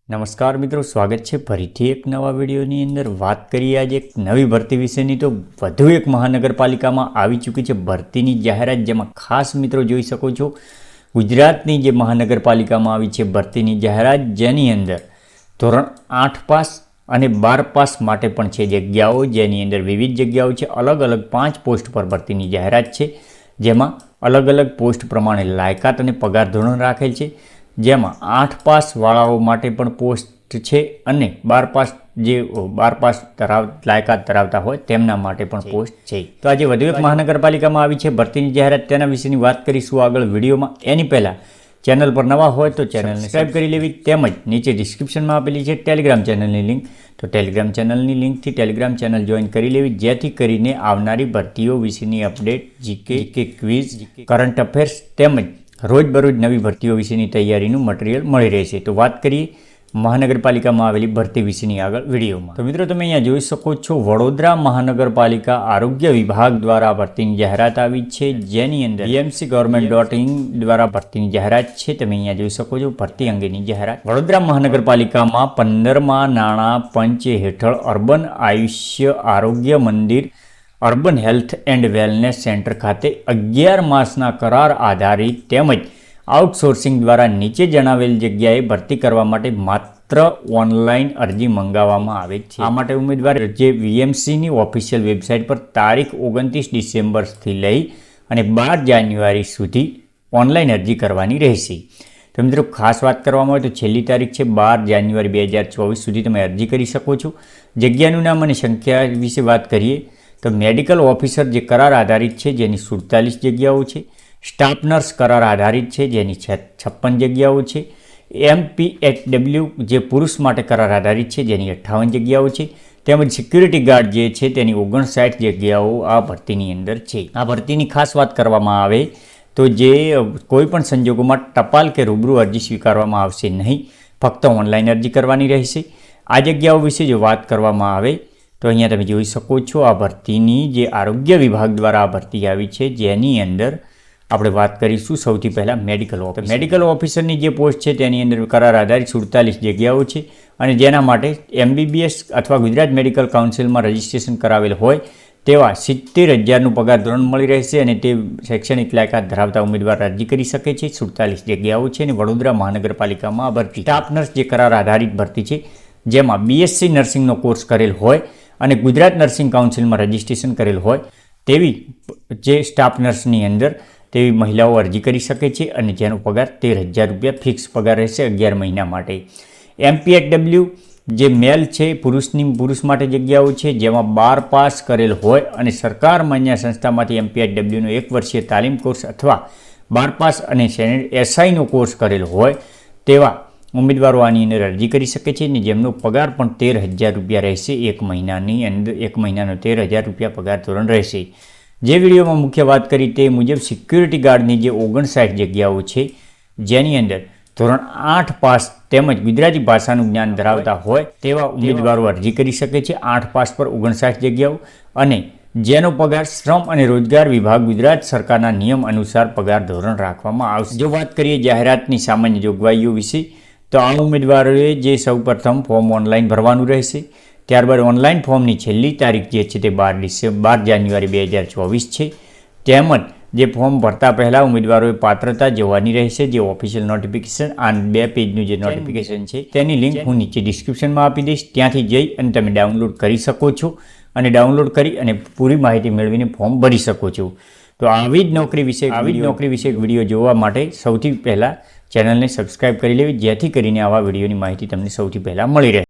નમસ્કાર મિત્રો, સ્વાગત છે ફરીથી એક નવા વિડીયોની અંદર. વાત કરીએ આજે એક નવી ભરતી વિશેની. તો વધુ એક મહાનગરપાલિકામાં આવી ચૂકી છે ભરતીની જાહેરાત, જેમાં ખાસ મિત્રો જોઈ શકો છો ગુજરાતની જે મહાનગરપાલિકામાં આવી છે ભરતીની જાહેરાત, જેની અંદર ધોરણ 8 પાસ અને 12 પાસ માટે પણ છે જગ્યાઓ, જેની અંદર વિવિધ જગ્યાઓ છે. અલગ અલગ 5 પોસ્ટ પર ભરતીની જાહેરાત છે, જેમાં અલગ અલગ પોસ્ટ પ્રમાણે લાયકાત અને પગાર ધોરણ રાખેલ છે. જેમાં 8 પાસ વાળાઓ માટે પણ પોસ્ટ છે અને 12 પાસ જે 12 પાસ લાયકાત ધરાવતા હોય તેમના માટે પણ પોસ્ટ છે. તો આજે વધુ એક મહાનગરપાલિકામાં આવી છે ભરતીની જાહેરાત, તેના વિશેની વાત કરીશું આગળ વિડીયોમાં. એની પહેલાં ચેનલ પર નવા હોય તો ચેનલને સબસ્ક્રાઈબ કરી લેવી, તેમજ નીચે ડિસ્ક્રિપ્શનમાં આપેલી છે ટેલિગ્રામ ચેનલની લિંક, તો ટેલિગ્રામ ચેનલની લિંકથી ટેલિગ્રામ ચેનલ જોઈન કરી લેવી, જેથી કરીને આવનારી ભરતીઓ વિશેની update, GK quiz, current affairs તેમજ રોજબરોજ નવી ભરતીઓ વિશેની તૈયારીનું મટીરિયલ મળી રહેશે. તો વાત કરીએ મહાનગરપાલિકામાં આવેલી ભરતી વિશેની આગળ વિડીયોમાં. તો મિત્રો તમે અહીંયા જોઈ શકો છો વડોદરા મહાનગરપાલિકા આરોગ્ય વિભાગ દ્વારા ભરતીની જાહેરાત આવી છે, જેની અંદર bmc.gov.in દ્વારા ભરતીની જાહેરાત છે. તમે અહીંયા જોઈ શકો છો ભરતી અંગેની જાહેરાત. વડોદરા મહાનગરપાલિકામાં 15મા નાણાં પંચ હેઠળ અર્બન આયુષ્ય આરોગ્ય મંદિર urban health and wellness centre ખાતે 11 માસના કરાર આધારિત તેમજ આઉટસોર્સિંગ દ્વારા નીચે જણાવેલ જગ્યાએ ભરતી કરવા માટે માત્ર ઓનલાઈન અરજી મંગાવવામાં આવે છે. આ માટે ઉમેદવાર જે વીએમસીની ઓફિશિયલ વેબસાઇટ પર તારીખ 29 ડિસેમ્બરથી લઈ અને 12 જાન્યુઆરી સુધી ઓનલાઈન અરજી કરવાની રહેશે. તો મિત્રો ખાસ વાત કરવામાં આવે તો છેલ્લી તારીખ છે 12 જાન્યુઆરી 2024 સુધી તમે અરજી કરી શકો છો. જગ્યાનું નામ અને સંખ્યા વિશે વાત કરીએ તો મેડિકલ ઓફિસર જે કરાર આધારિત છે, જેની 47 જગ્યાઓ છે. સ્ટાફ નર્સ કરાર આધારિત છે, જેની 56 જગ્યાઓ છે. MPHW જે પુરુષ માટે કરાર આધારિત છે, જેની 58 જગ્યાઓ છે. તેમજ સિક્યુરિટી ગાર્ડ જે છે તેની 59 જગ્યાઓ આ ભરતીની અંદર છે. આ ભરતીની ખાસ વાત કરવામાં આવે તો જે કોઈ પણ સંજોગોમાં ટપાલ કે રૂબરૂ અરજી સ્વીકારવામાં આવશે નહીં, ફક્ત ઓનલાઈન અરજી કરવાની રહેશે. આ જગ્યાઓ વિશે જો વાત કરવામાં આવે તો અહીંયા તમે જોઈ શકો છો આ ભરતીની જે આરોગ્ય વિભાગ દ્વારા આ ભરતી આવી છે, જેની અંદર આપણે વાત કરીશું સૌથી પહેલાં મેડિકલ ઓફિસરની જે પોસ્ટ છે તેની અંદર કરાર આધારિત 47 જગ્યાઓ છે અને જેના માટે MBBS અથવા ગુજરાત મેડિકલ કાઉન્સિલમાં રજિસ્ટ્રેશન કરાવેલ હોય તેવા 70,000નું પગાર ધોરણ મળી રહેશે અને તે શૈક્ષણિક લાયકાત ધરાવતા ઉમેદવાર અરજી કરી શકે છે. 47 જગ્યાઓ છે અને વડોદરા મહાનગરપાલિકામાં આ ભરતી સ્ટાફ નર્સ જે કરાર આધારિત ભરતી છે, જેમાં BSc નર્સિંગનો કોર્સ કરેલ હોય અને ગુજરાત નર્સિંગ કાઉન્સિલમાં રજિસ્ટ્રેશન કરેલ હોય તેવી જે સ્ટાફ નર્સની અંદર તેવી મહિલાઓ અરજી કરી શકે છે અને જેનો પગાર 13,000 રૂપિયા ફિક્સ પગાર રહેશે 11 મહિના માટે. MPHW જે મેલ છે પુરુષ માટે જગ્યાઓ છે, જેમાં 12 પાસ કરેલ હોય અને સરકાર માન્ય સંસ્થામાંથી MPHWનો 1 વર્ષીય તાલીમ કોર્સ અથવા 12 પાસ અને SIનો કોર્સ કરેલ હોય તેવા ઉમેદવારો આની અંદર અરજી કરી શકે છે અને જેમનો પગાર પણ 13,000 રૂપિયા રહેશે. 1 મહિનાની અંદર 1 મહિનાનો 13,000 રૂપિયા પગાર ધોરણ રહેશે. જે વિડીયોમાં મુખ્ય વાત કરી તે મુજબ સિક્યુરિટી ગાર્ડની જે 59 જગ્યાઓ છે, જેની અંદર ધોરણ 8 પાસ તેમજ ગુજરાતી ભાષાનું જ્ઞાન ધરાવતા હોય તેવા ઉમેદવારો અરજી કરી શકે છે. 8 પાસ પર 59 જગ્યાઓ અને જેનો પગાર શ્રમ અને રોજગાર વિભાગ ગુજરાત સરકારના નિયમ અનુસાર પગાર ધોરણ રાખવામાં આવશે. જો વાત કરીએ જાહેરાતની સામાન્ય જોગવાઈઓ વિશે તો આ ઉમેદવારોએ જે સૌપ્રથમ ફોર્મ ઓનલાઈન ભરવાનું રહેશે. ત્યારબાદ ઓનલાઈન ફોર્મની છેલ્લી તારીખ જે છે તે 12 જાન્યુઆરી 2024 છે. તેમજ જે ફોર્મ ભરતા પહેલાં ઉમેદવારોએ પાત્રતા જોવાની રહેશે. જે ઓફિશિયલ નોટિફિકેશન આ 2 પેજનું જે નોટિફિકેશન છે તેની લિંક હું નીચે ડિસ્ક્રિપ્શનમાં આપી દઈશ, ત્યાંથી જઈ અને તમે ડાઉનલોડ કરી શકો છો અને ડાઉનલોડ કરી અને પૂરી માહિતી મેળવીને ફોર્મ ભરી શકો છો. તો આવી જ નોકરી વિશે વિડીયો જોવા માટે સૌથી પહેલાં ચેનલને સબસ્ક્રાઈબ કરી લેવી, જેથી કરીને આવા વિડીયોની માહિતી તમને સૌથી પહેલાં મળી રહે.